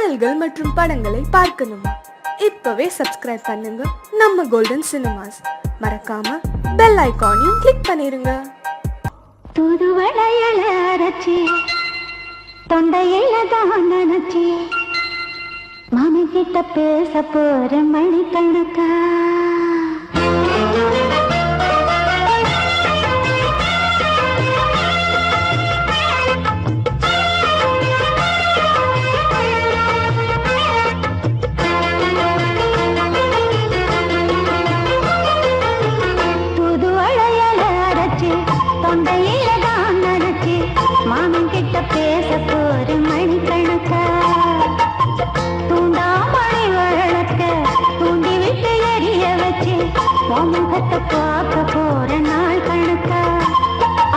பாடல்கள் மற்றும் படங்களை பார்க்கணுமா? இப்பவே சப்ஸ்கிரைப் பண்ணுங்க நம்ம கோல்டன் சினிமாஸ். மறக்காம பெல் ஐகானையும் கிளிக் பண்ணிருங்க. தூதுவளையல அரைச்சி தொண்டையில தான் நினைச்சி மாமி கிட்ட பேச போற மணிக்கணக்கா. தூதுவளையல அரைச்சி தொண்டையில தான் நினைச்சி மாமி கிட்ட பேச போற மணிக்கணக்கா. தூண்டாமணி வழக்க தூண்டி விட்டு எரிய வச்சு முகத்தை பார்க்க போற நாள் கணக்கா.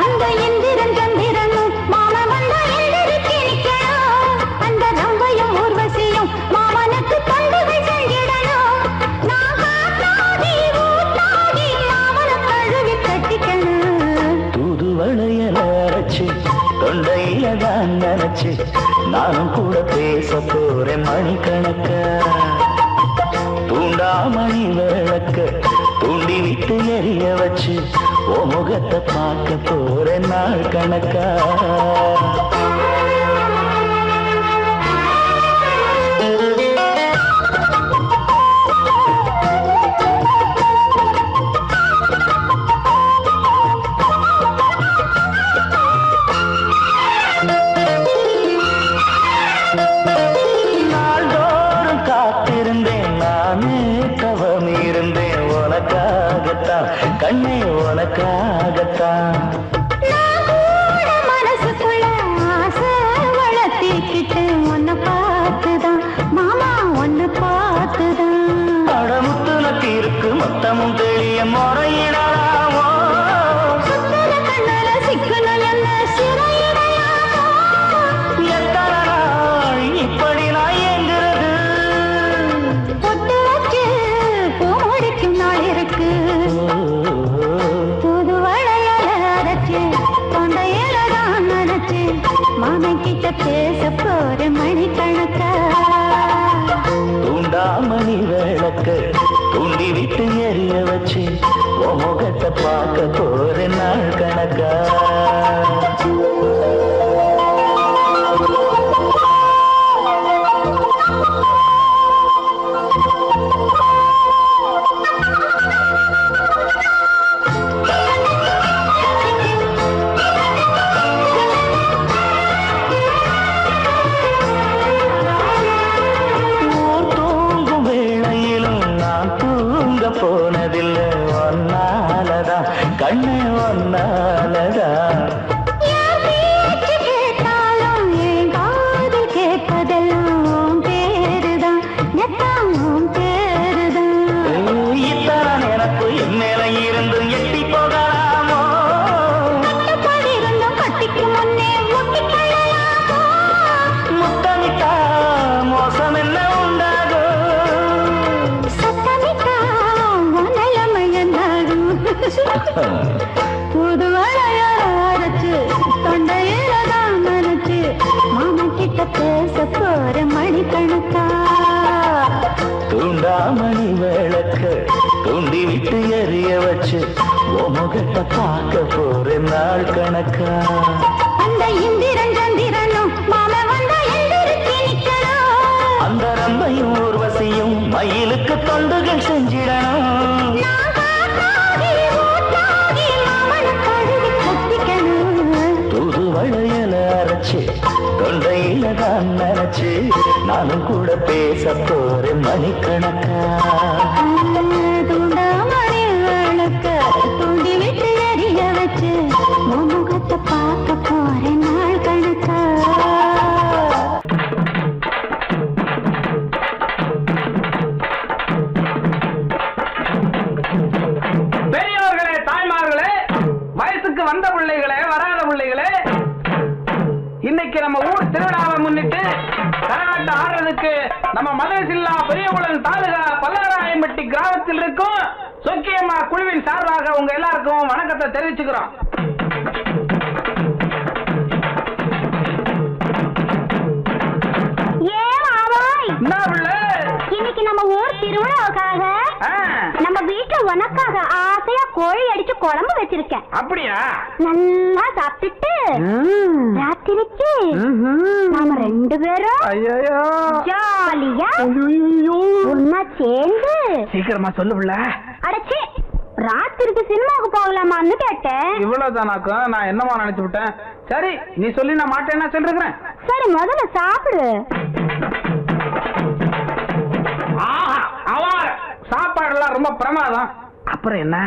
அந்த இந்திரன் சந்திரனும் மாமன் வந்த எழுதிக்கு நிக்கணும். அந்த ரம்பையும் ஊர்வசியும் மாமனுக்கு தொண்டுகள் செஞ்சிடணும். நான் காத்தாடி ஊத்தாடி மாமனை கழுவி கட்டிக்கணும். தூதுவளையல அரைச்சு தொண்டையில தான் நினைச்சு நானும் கூட பேச போறேன் மணிக்கணக்கா. தூண்டாமணி விளக்க தூண்டி விட்டு எரிய வச்சு ஓ முகத்தை பார்க்க போறேன் நாள் கணக்கா. நாள்தோறும் காத்திருந்தேன் நானே தவம் இருந்தேன் உனக்காகத்தான் கண்ணே உனக்காகத்தான். மனசுக்குள்ள ஆசை வளர்த்திக்கிட்டு உன்னை பார்த்துதான் மாமா உன்னை பார்த்துதான். அடமுத்து நக்கு இருக்கு மொத்தமும் தெளிய முறையிடலாமோ. சுத்தர கண்ணல சிக்கணும் என்ன சிறையிடையாமோ. எத்தனை நாள் இப்படி நான் ஏங்குறது. பொட்டு வச்சு பூ முடிக்கும் நாள் இருக்கு. தூதுவளையல அரைச்சு தொண்டையில தான் நினைச்சு மாமன் கிட்ட பேச போற மணிக்கணக்கா. தூண்டாமணி விளக்க தூண்டி விட்டு எரிய வச்சு உன் முகத்தை பார்க்க போறேன் நாள் கணக்கா. ஊர் தூங்கும் வேளையிலும் நான் தூங்க போனதில்லை ஒன்னாலதான் கண்ணு ஒன்னாலதான். என் பேச்சு கேட்டாலும் என் காது கேட்பதெல்லாம் உன் பேருதான் எல்லாம் உன் பேருதான். இத்தான் எனக்கு என் மேல இருந்து எட்டி போகலாமோ. கட்டுப்பாடு இருந்தும் கட்டிக்கு முன்னே முட்டிக்கொள்ளலாமோ. முத்தமிட்டா மோசம் என்ன உண்டாகும். சத்தமிட்டா உன் நிலைமை என்னாகும். புதுவளைய அரைச்சு தொண்டையில தான் நினைச்சு மாமன் கிட்ட பேச போற மணிக்கணக்கா. தூண்டாமணி விளக்க தூண்டி விட்டு எரிய வச்சு உன் முகத்தை பார்க்க போறேன் நாள் கணக்கா. அந்த இந்திரன் சந்திரனும் மாமன் வந்த எழுதிக்கு நிக்கணும். அந்த ரம்பையும் ஊர்வசியும் மயிலுக்கு தொண்டுகள் செஞ்சிடணும். நான் காத்தாடி ஊத்தாடி மாமனை கழுவி கட்டிக்கணும். தூதுவளையல அரைச்சு தொண்டையில தான் நினைச்சு நானும் கூட பேச போறேன் மணிக்கணக்கா. தூண்டாமணி விளக்க தூண்டி விட்டு எரிய வச்சு உன் முகத்தை பார்க்க போற நாள் கணக்கா. பெரியவர்களே, தாய்மார்களே, வயசுக்கு வந்த பிள்ளைகளே, வராத பிள்ளைகளே, இன்னைக்கு நம்ம ஊர் திருவிழாவை முன்னிட்டு கரகாட்டம் ஆடுறதுக்கு நம்ம மதுரைசில்லா பெரியகுளம் தாலுகா பல்லராயம்பட்டி கிராமத்தில் இருக்கும் சொக்கியம்மா குழுவின் சார்பாக உங்க எல்லாருக்கும் வணக்கத்தை தெரிவிச்சுக்கிறோம். ஏ மாமா திருவிழாவுக்காக ஆ, நம்ம வீட்டுல உனக்காக ஆசையா கோழி அடிச்சு குழம்பு வச்சிருக்கேன். அப்படியா? நல்லா சாப்பிட்டுட்டு ராத்திரிக்கு நாம 2 பேரும் ஐயோ, ஜாலியா ஒன்னா சேர்ந்து சீக்கிரமா சொல்லுவில்ல. அடச்சி ராத்திரிக்கு சினிமாவுக்கு போகலாமான்னு கேட்டேன். இவ்வளவுதானாக்கும்? நான் என்னமா நினைச்சு விட்டேன். சரி, நீ சொல்லி நான் மாட்டேன்னா சொல்லிருக்கிறேன். சரி, முதல்ல சாப்பிடு. சாப்பாடுலாம் ரொம்ப பிரமாதம். அப்புறம் என்ன?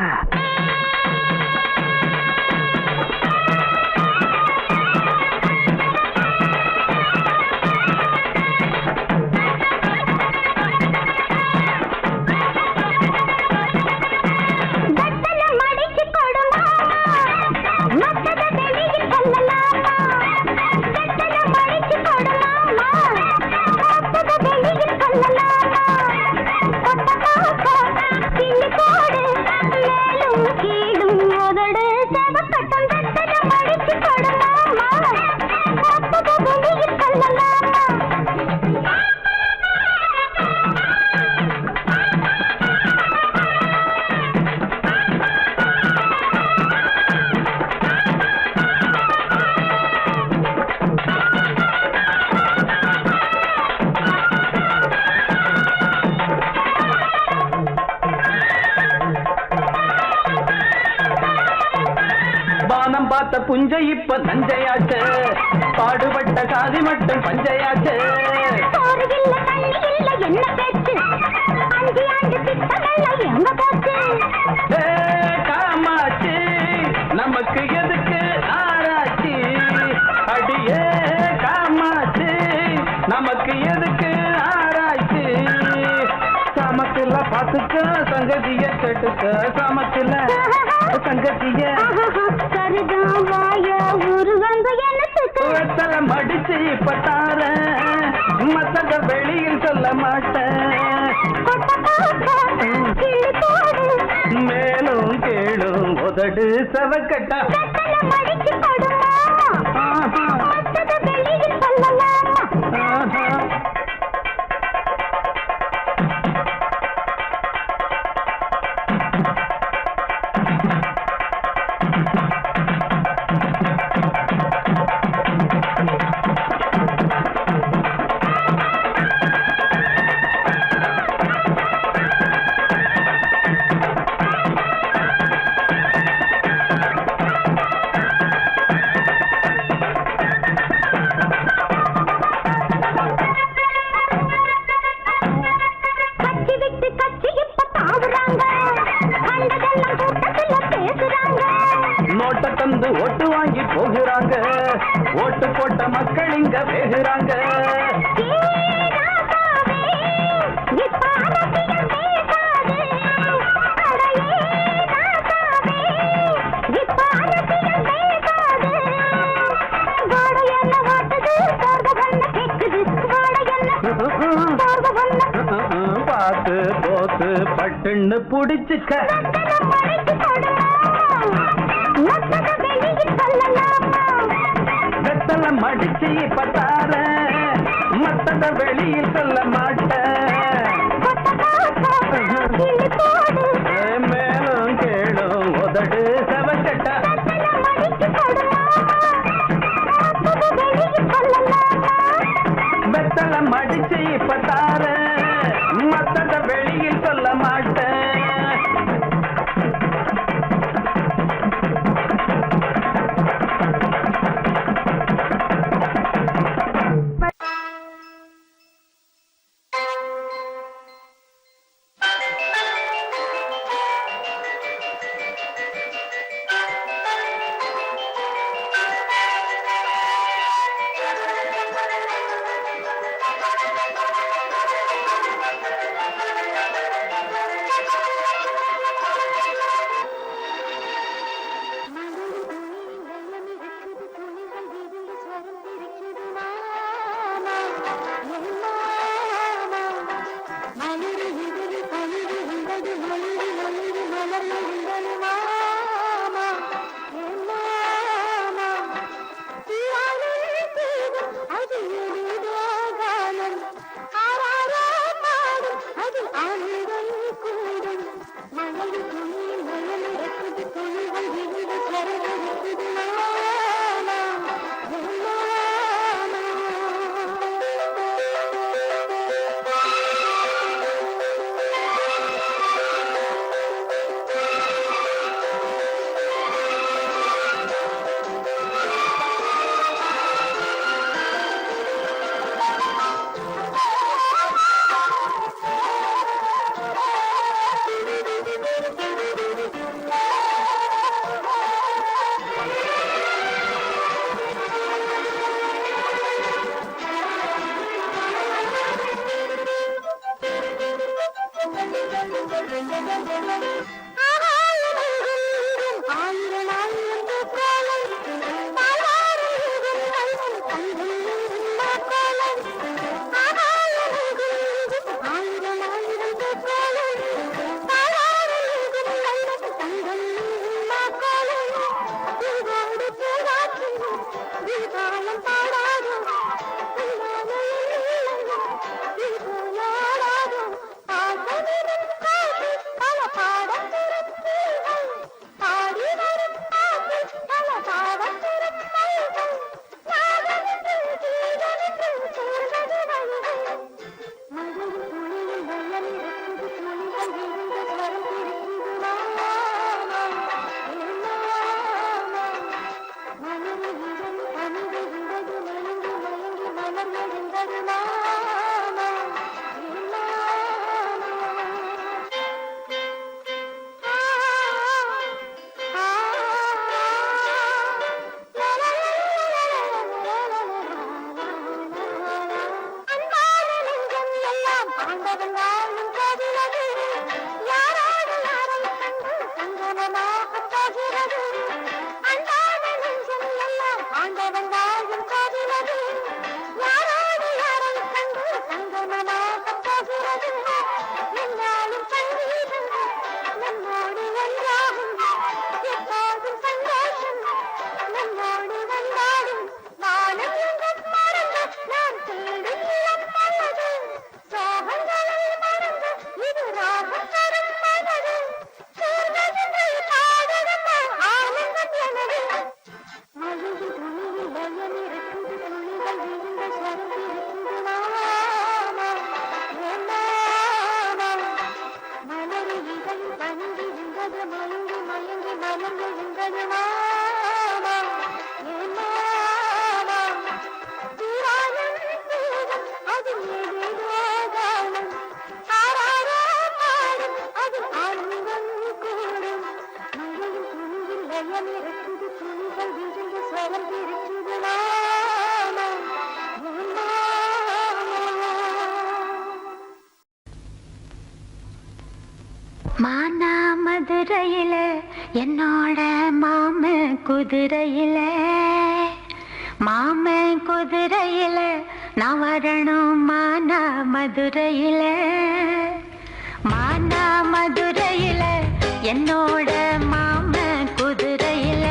பார்த்த புஞ்சை இப்ப நஞ்சையாச்சு, பாடுபட்ட சாதி மட்டும் பஞ்சையாச்சு. காமாச்சு நமக்கு எதுக்கு ஆராய்ச்சி? அடியே காமாச்சு நமக்கு எதுக்கு ஆராய்ச்சி? சமத்துல பாத்துக்க சங்கதிய கேட்டுக்க, சமத்துல சங்கதிய மடிச்சு இப்ப தார மத்தத வெளியில் சொல்ல மாட்டேன். மேலும் கேளும் உதடு சவக்கட்டா நோட்ட தந்து ஓட்டு வாங்கி போகிறாங்க, ஓட்டு போட்ட மக்கள் இங்க வேகுறாங்க. பார்த்து போத்து பட்டுன்னு புடிச்சுக்க, வெத்தல மடிச்சு பத்தார மத்தத வெளியில் சொல்ல மாட்டேன். மேலும் கேளும் உதடு செவக்கட்டா வெத்தல மடிச்சு பத்தார மத்தத வெளியில் சொல்ல மாட்டேன். மானா மதுரையில என்னோட மாம குதிரையில நான் வரணும் மானா மதுரையில என்னோட மாம குதிரையில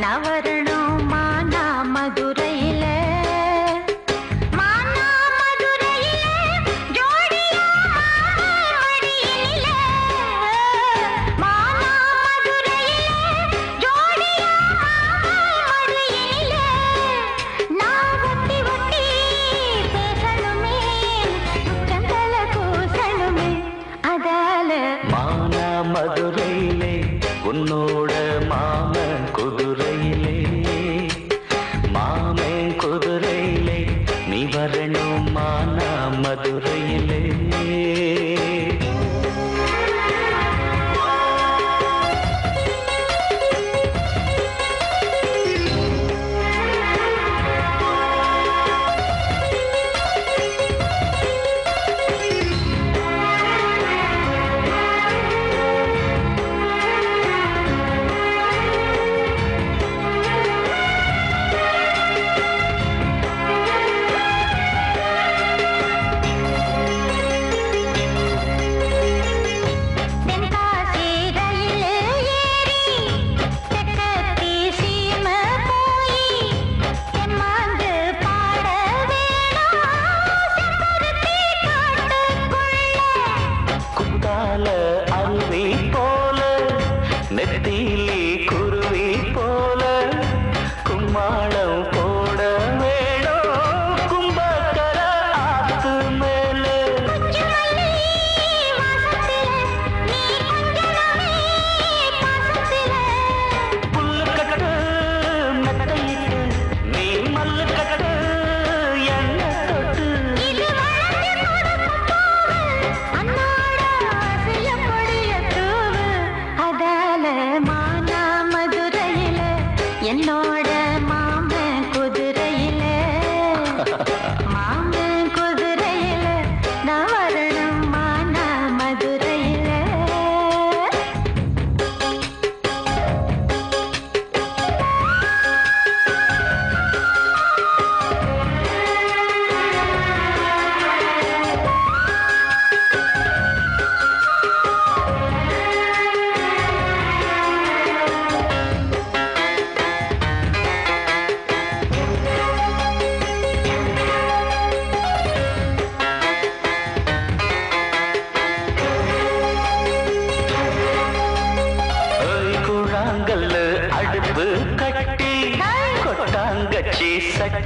நான் வரணும் மானா மதுரையில மதுரையிலே உன்னோட மாமன் குதிரையிலே நீ வரணும் மானா மதுரையிலே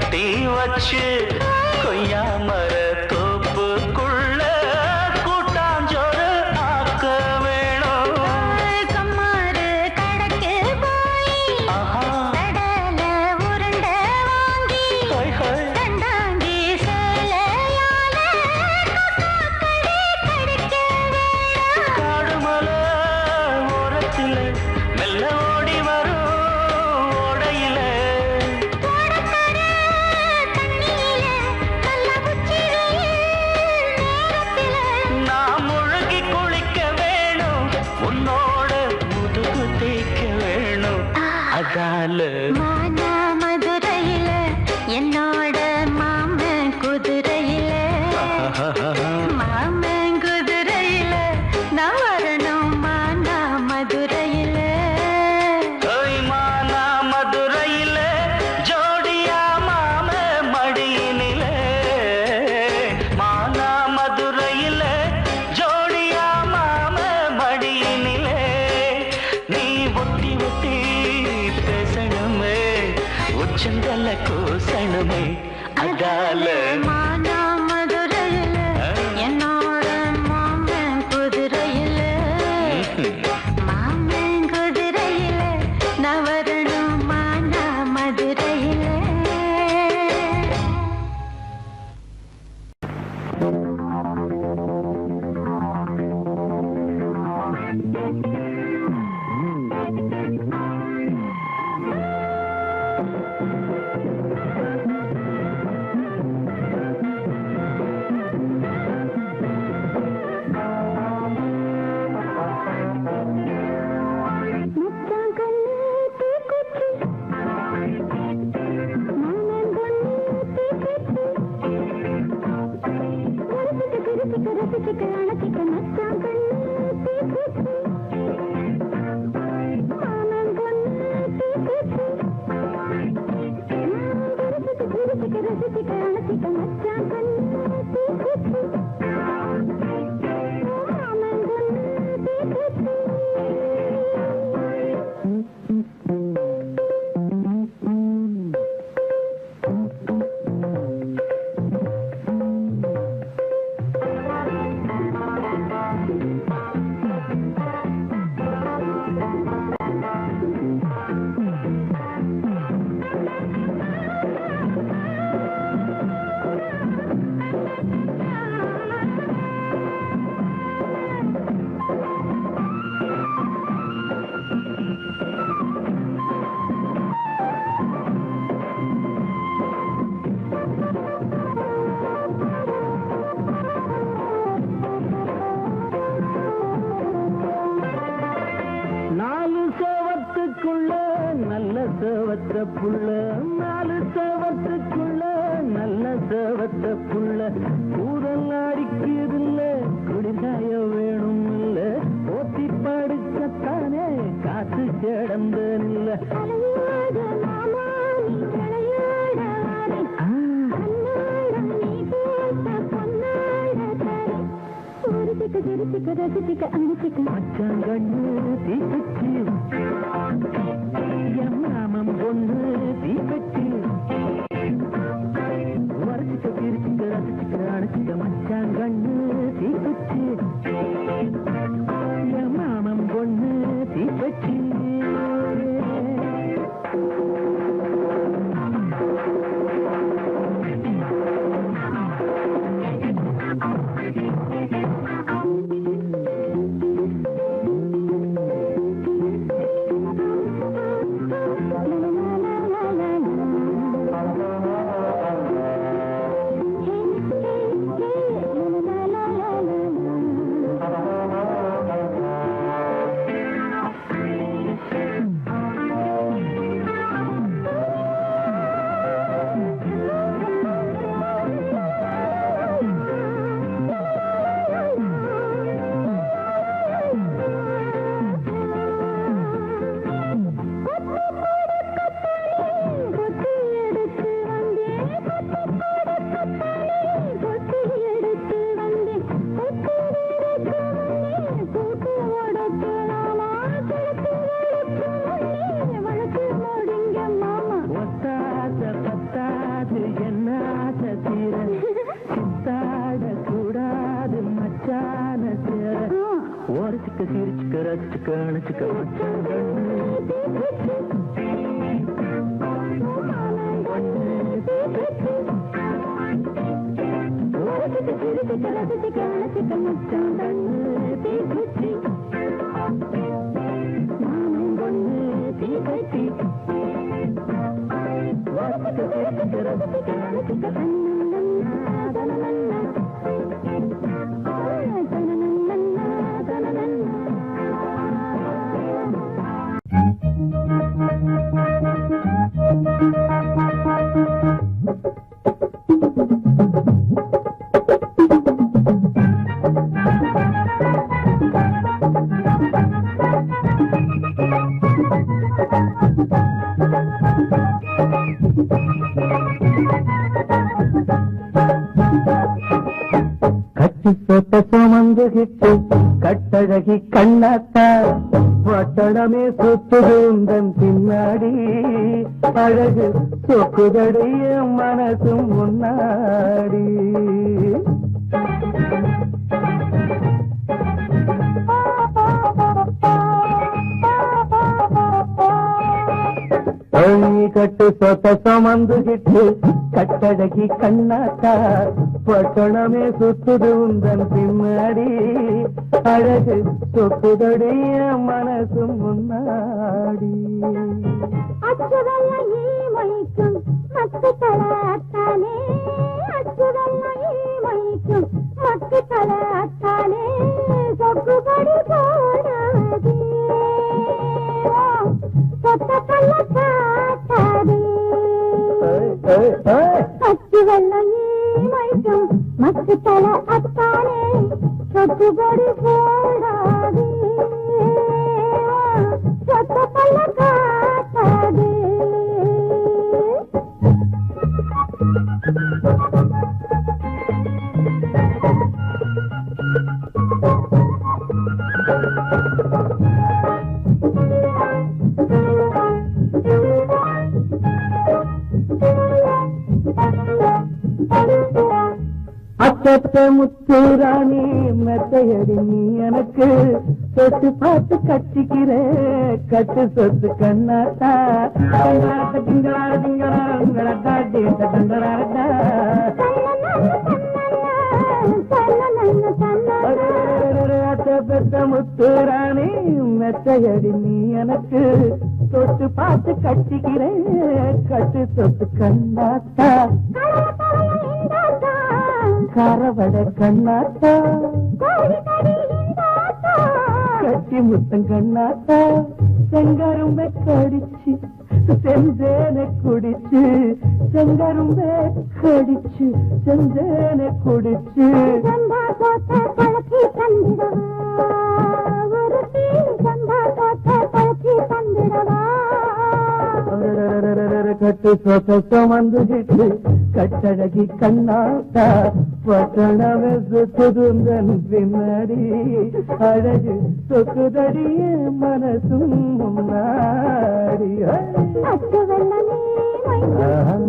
கட்டி வச்சு கொய்யாமர தோப்புக்குள்ள கூட்டாஞ்சோறு ஆக்க வேணும். கம்மாறு கடக்கு போய் கடல உருண்டை வாங்கி ஹோய் ஹோய். கண்டாங்கி சேலையால கொட்டாக்கடி கடிக்க வேணும். காடுமலை ஓரத்தில மெல்ல ஓடி வரும் ஓடையில ஓடக்கரை தண்ணியில நல்ல உச்சி வெயில் நேரத்தில நான் முழுகி குளிக்க வேணும், உன்னோட முதுகு தேய்க்க வேணும். அதால மானா மதுரையில என்னோட மாமன் குதிரையில மாமன் குதிரையில நான் வரணும் மானா மதுரையில மானா மதுரையில ஜோடியா மாம மடியினில. மானா மதுரையில ஜோடியா மாம மடியினில. நீ ஒட்டி ஒட்டி பேசணுமே, உச்சந்தல கூசணுமே. அதால மானா மதுரையில என்னோட மாமன் குதிரையில மாமன் குதிரையில நான் வரணும் மானா மதுரையில. மச்சான் கண்ணு தீக்குச்சி மாமன் பொண்ணு தீக்குச்சி ரசிக்க ரசிக்க அணைச்சிக்க மச்சான் கண்ணு தீக்குச்சி மாமன் பொண்ணு தீக்குச்சி ரசிக்க ரசிக்க அணைச்சிக்க மச்சான் கண்ணு தீக்குச்சி மாமன் பொண்ணு தீக்குச்சி. நாலு சேவத்துக்குள்ள நல்ல சேவத்த புள்ள, நாலு சேவத்துக்குள்ள நல்ல சேவத்த புள்ள. ஊரல் அடிக்குதில்ல, குடிசாய வேணும் இல்ல, ஓத்தி படுக்கத்தானே காசு கிடந்தனில்ல. அலையோட மாமா நீ கிளையோட வாரி கண்ணாடம் நீ போட்ட பொன்னாட தரை சிரிச்சிக்க ரசிச்சிக்க அணிச்சிக்க மச்சான் கண்ணு தீக்குச்சி என் மாமன் பொண்ணு தீக்குச்சி வரைச்சிக்க சிரிச்சிக்க ரசிச்சிக்க அணைச்சிக்க மச்சான் கண்ணு தீக்குச்சி என் மாமன் பொண்ணு தீக்குச்சி. என்ன ஆசை தீர சித்தாட கூடாது மச்சான சேர ஓரச்சுக்க சிரிச்சுக்க ரசிச்சுக்க அணைச்சுக்க மச்சான் கட்டி சொட்ட சுமந்துகிட்டு கட்டழகி கண்ணாத்தா வட்டணமே சுத்துகுந்தன் பின்னாடி அழகு சொக்குதடிய மனசும் முன்னாடி கட்டு சொத்த சுமந்துகிட்டு கட்டழகி கண்ணாத்தா பட்டணமே சுத்துது உந்தன் பின்னாடி அழகு சொத்துதடைய மனசும் முன்னாடி பச்சை வெள்ளம் மைக்கும் மக்கு தலை அத்தானே சொத்துபடி போடாது சொத்த பல்ல காட்டாது அச்சத்த முத்துராணி மெத்தையடி நீ எனக்கு சொத்து பார்த்து கட்டிக்கிற கட்டு சொத்து கண்ணாத்தா திங்களார திங்களாரா திங்களாரா பெத்த முத்துராணி மெத்தையடி நீ எனக்கு சொத்து பார்த்து கட்டிக்கிற கட்டு சொத்து கண்ணாத்தா கரவட கண்ணாத்தா கட்டி முத்தம் கண்ணாத்தா செங்கரும்பை கடிச்சு செஞ்சேனை குடிச்சு செங்கரும்பை கடிச்சு செஞ்சேனை குடிச்சு கட்டு சொத்த சுமந்துகிட்டு கட்டழகி கண்ணாத்தா பட்டணமே சுத்துதுந்தன் பின்னாடி அழகு சொக்குதடிய மனசும் முன்னாடி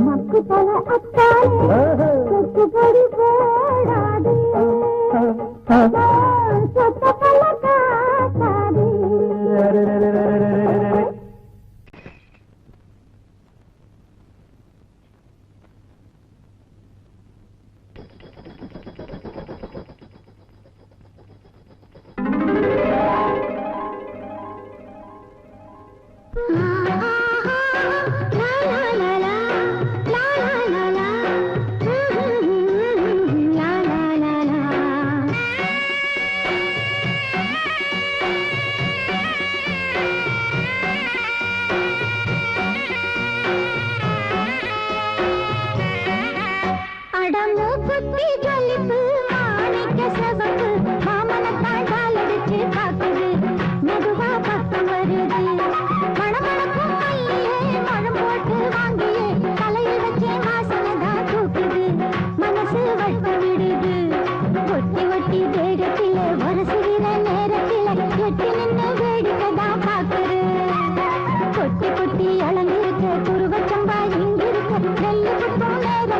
மக்கு தலை அத்தானே சொத்துபடி போடாது சொத்த பல்ல காட்டாது குட்டி குட்டி அலங்கிருக்க குருவச்சம்பா இங்கிருக்க நெல்லு குத்தும் நேரம்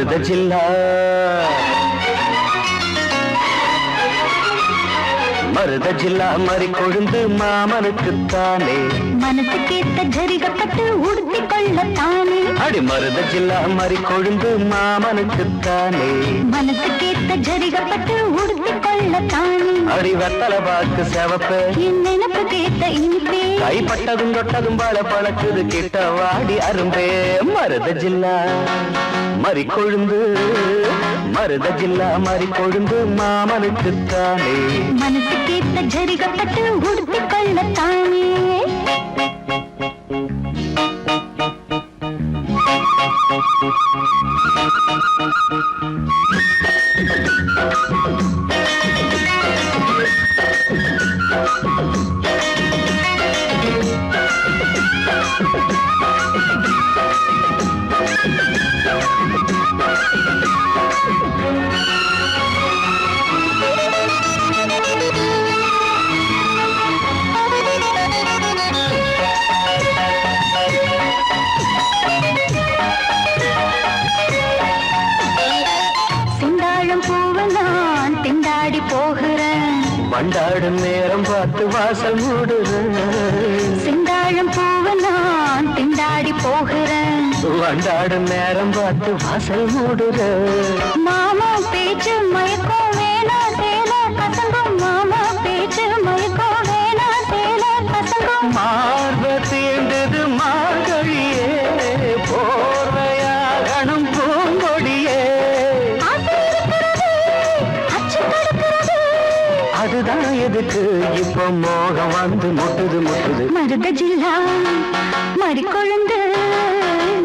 மருத ஜில்லா மருத ஜில்லா மறி கொழுந்து மாமனுக்குத்தானே மனசு கேட்ட ஜரிகப்பட்டு உடுத்தி கொள்ளத்தானே அடி மருத ஜில்லா மறி கொழுந்து மாமனுக்குத்தானே மனசு கேட்ட ஜரிகப்பட்டு உடுத்தி கொள்ளத்தானே அடி வத்தல பாக்கு செவப்ப என் நினப்பு கேட்ட இனிப்பே கைப்பட்டதும் தொட்டதும் பல பழக்குது கிட்ட வாடி அரும்பே மருத ஜில்லா மறி கொழுந்து மருத ஜில்லா மறி கொழுந்து மாமனுக்குத்தானே மனசு கேட்ட ஜரிகப்பட்டு உடுத்தி கொள்ளத்தானே செந்தாழம் பூவை நான் திண்டாடி போகிறேன் வண்டாடும் நேரம் பார்த்து வாசல் மூடுறேன் செந்தாழம் பூவை நான் திண்டாடி போகிறேன் வண்டாடும் நேரம் பார்த்து வாசல் மூடுறேன் மாமா பேச்சு மயக்கம் வேணா தேல கசங்கும் மாமா பேச்சு மயக்கம் வேணா தேல கசங்கும் மார்ப தீண்டது மார்கழியே போர்வையாகணும் பூங்கொடியே ஆசை இருக்கிறது, அச்சு தடுக்கிறது. அதுதான் எதுக்கு இப்ப மோகம் வந்து முட்டுது முட்டுது மருத ஜில்லா மறி கொழுந்து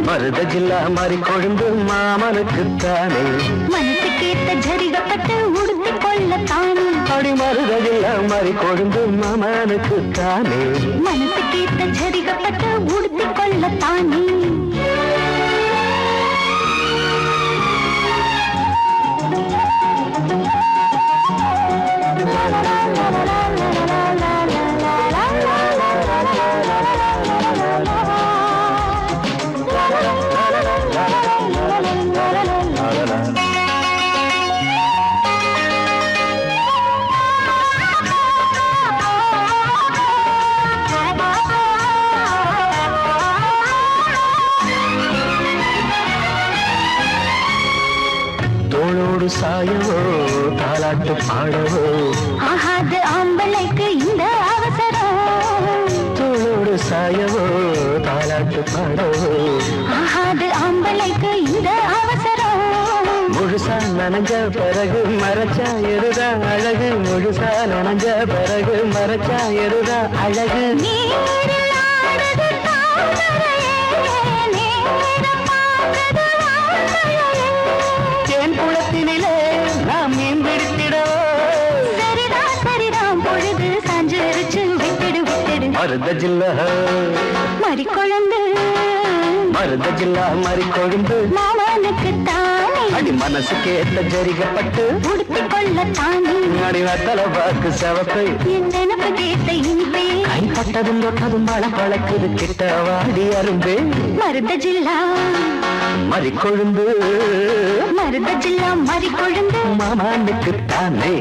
மருத ஜில்லா மறி கொழுந்து மாமனுக்குத்தானே மனசு கேட்ட ஜரிகப்பட்டு உடுத்தி கொள்ளத்தானே அடி மருத ஜில்லா மறி கொழுந்து மாமனுக்குத்தானே மனசு கேட்ட ஜரிகப்பட்டு உடுத்தி கொள்ளத்தானே தோளோடு சாயவோ தாலாட்டு பாடவோ ஆகாது ஆம்பளைக்கு இந்த அவசரம் தோளோடு சாயவோ தாலாட்டு பாடவோ ஆகாது ஆம்பளைக்கு இந்த அவசரம் முழுசா நனைஞ்ச பிறகு மறைச்சா எருதா அழகு முழுசா நனைஞ்ச பிறகு மறைச்சா எருதா அழகு நீரில் ஆடுது தாமரையே, நேரம் பார்க்குது வான்மழையே. தேன் குளத்தினிலே நாம் மீன் பிடித்திடவோ சரிதான் சரிதான் பொழுது சாஞ்சிருச்சு விட்டுடு விட்டுடு மருத ஜில்லா மறி கொழுந்து மருத ஜில்லா மறி கொழுந்து மாமனுக்கு தானே அடி மனசு கேட்ட ஜரிகப்பட்டு உடுத்தி கொள்ளத்தானே அடி வத்தல பாக்கு செவப்பை என் நினப்பு கேட்ட இனிப்பே கைப்பட்டதும் தொட்டதும் பல பழக்குது கிட்ட வாடி அரும்பே மருத ஜில்லா மறி கொழுந்து மருத ஜில்லா மறி கொழுந்து மாமனுக்குத்தானே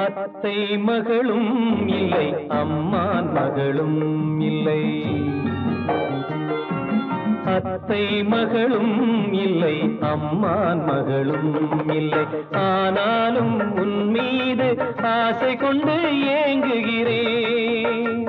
அத்தை மகளும் இல்லை அம்மான் மகளும் இல்லை அத்தை மகளும் இல்லை அம்மான் மகளும் இல்லை ஆனாலும் உன் மீது ஆசை கொண்டு ஏங்குகிறேன்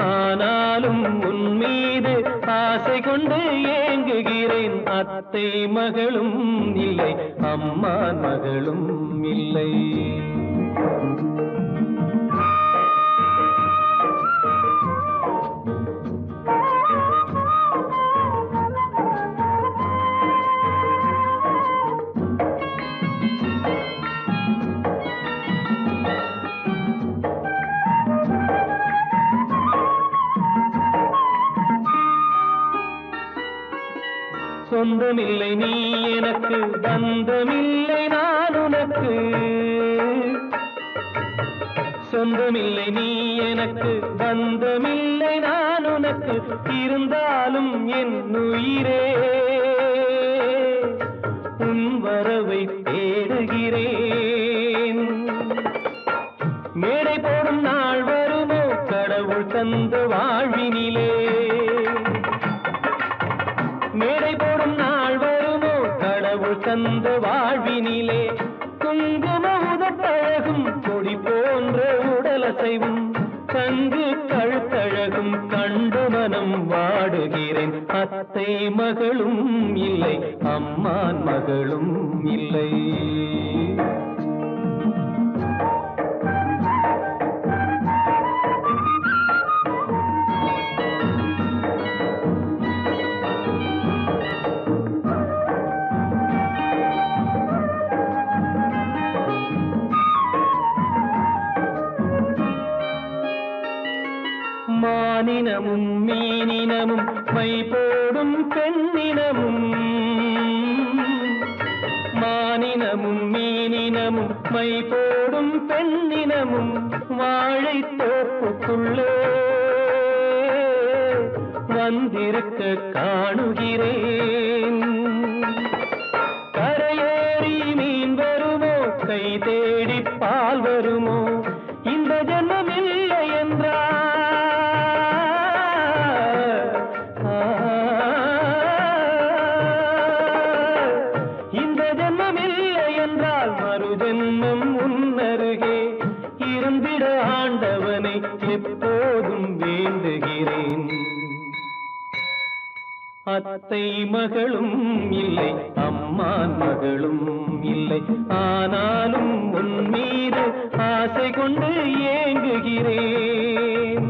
ஆனாலும் உன் மீது ஆசை கொண்டு ஏங்குகிறேன். அத்தை மகளும் இல்லை, அம்மா மகளும் இல்லை. சொந்தமில்லை நீ எனக்கு, பந்தமில்லை நான் உனக்கு. சொந்தமில்லை நீ எனக்கு, பந்தமில்லை நான் உனக்கு. இருந்தாலும் என் உயிரே உன் வரவை தேடுகிறேன். மேடை போடும் நாள் வருமோ கடவுள் தந்த வாழ்வினிலே. மேடை போடும் நாள் வருமோ கடவுள் தந்த வாழ்வினிலே. குங்கும உதட்டழகும் கொடி போன்ற உடலசைவும் தங்கு கழுத்தழகும் கண்டு மனம் வாடுகிறேன். அத்தை மகளும் இல்லை, அம்மான் மகளும் இல்லை. மானினமும் மீனினமும் மை போடும் பெண்ணினமும். மானினமும் மீனினமும் மை போடும் பெண்ணினமும் வாழைத் தோப்புக்குள்ளே வந்திருக்க காணுகிறேன். கரையேறி மீன் வருமோ, கை தேடி பால் வருமோ, இந்த ஜன்மம் இல்லை என்றால் மறு ஜென்மம் உன்னருகே இருந்திட ஆண்டவனை எப்போதும் வேண்டுகிறேன். அத்தை மகளும் இல்லை, அம்மான் மகளும் இல்லை. ஆனாலும் உன் மீது ஆசை கொண்டு ஏங்குகிறேன்.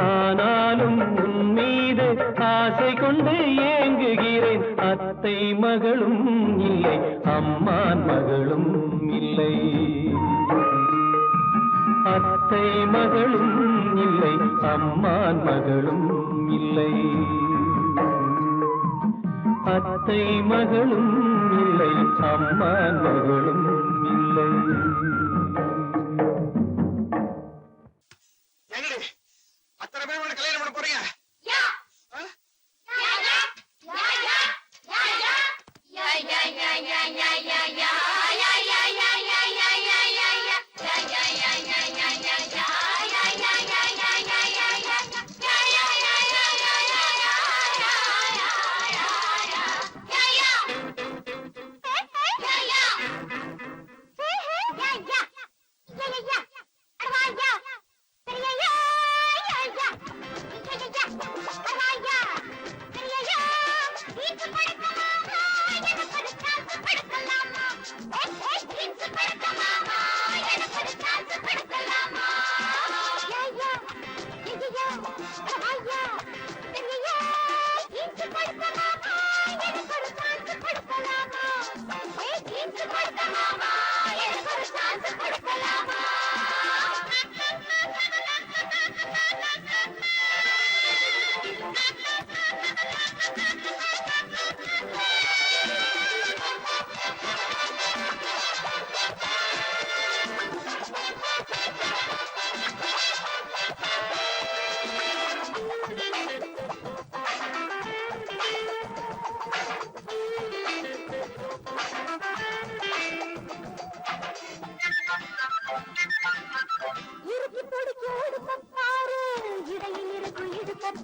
ஆனாலும் உன் மீது ஆசை கொண்டு ஏங்குகிறேன். அத்தை மகளும் இல்லை, அம்மான் மகளும் இல்லை. அத்தை மகளும் இல்லை, அம்மான் மகளும் இல்லை. அத்தை மகளும் இல்லை, அம்மான் மகளும் இல்லை. அத்தனை பேர் உங்களை கல்யாணம் பண்ண போறீங்க?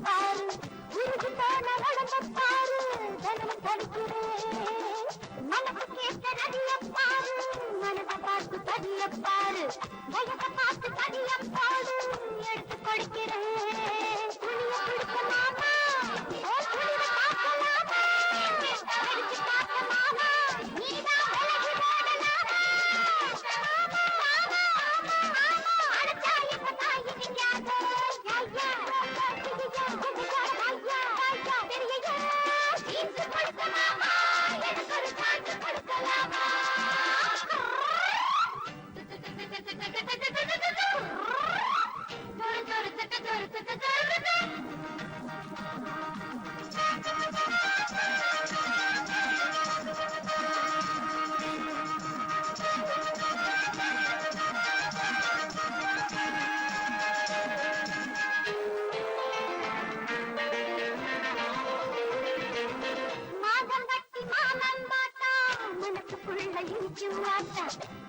பாரு உருகி போன உடம்ப பாரு தனம் தடுக்கிறேன் மனசு கேட்ட நதிய பாரு பார்த்து பதிய பாரு வயச பார்த்து பதியம் பாடு எடுத்து கொடுக்கிறேன் துணிய பிடிக்கலாமா ஓ துணிய பார்க்கலாமா அடிச்சு பார்க்கலாமா நீதான் விலகி ஓடலாமா அடிச்சா இப்ப தாய் நிக்காத ஐயா தெரியையா ஜீன்ஸ் கொடுக்கலாமா எனக்கு ஒரு சான்ஸ் கொடுக்கலாமா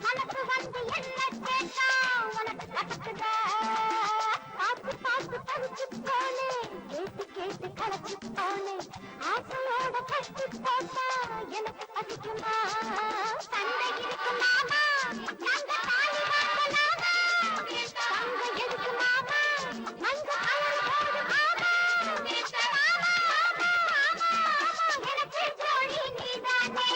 மனசு வந்து என்ன கேட்டா உனக்கு கட்டுதா பார்த்து பார்த்து படிச்சு போனே கேட்டு கேட்டு கலச்சு போனே ஆசையோட கட்டி போட்டா எனக்கு படிக்குமா சண்டை இருக்குமாமா நாங்க தாலி வாங்கலாமா தங்க எதுக்குமாமா மஞ்ச கலர் போடு எனக்கு ஜோடி நீதானே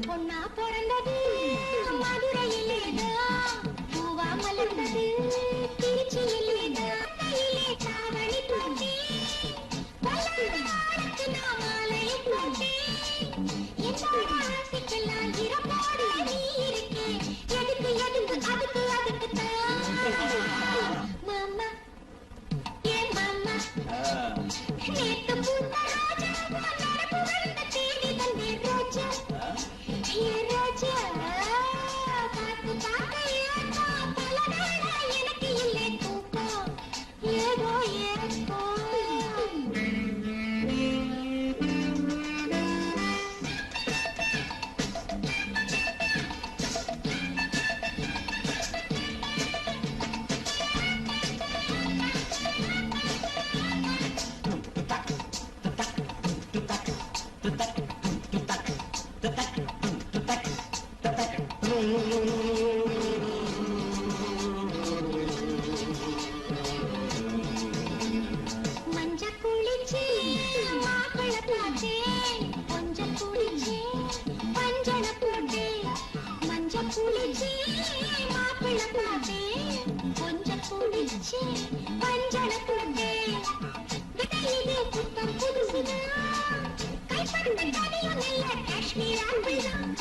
பொன்னா பிறந்தது மதுரையிலேதான் பூவா மலர்ந்தது திருச்சியிலேதான் காவடி போட்டி பல்லாக்கு நான் மாலை போட்டி சிக்கலாம் இரப்போடு நீ இருக்கே எதுக்கு எதுக்கு அதுக்கு அதுக்கு மாமா ஏன் மாமா நேத்து பூத்த ரோஜா நடப்பு வந்த தேடி வந்தே ரோஜா ஏன் ரோஜா பார்த்து பார்த்து ஏக்கோ பல நாளா எனக்கு இல்லை தூக்கம் ஏதோ ஏக்கோ மஞ்ச குளிச்சு பார்த்தேன் கொஞ்சம் குடிச்சேன் பஞ்சன போட்டேன் மஞ்சள் குளிச்சேன் மாப்பிள்ளை பார்த்தேன் கொஞ்சம் குடிச்சேன் பஞ்சன போட்டேன் விடையிலே புத்தம் புதுசுதான் கைப்பட்ட கனியும் இல்ல காஷ்மீர் ஆப்பிள்தான்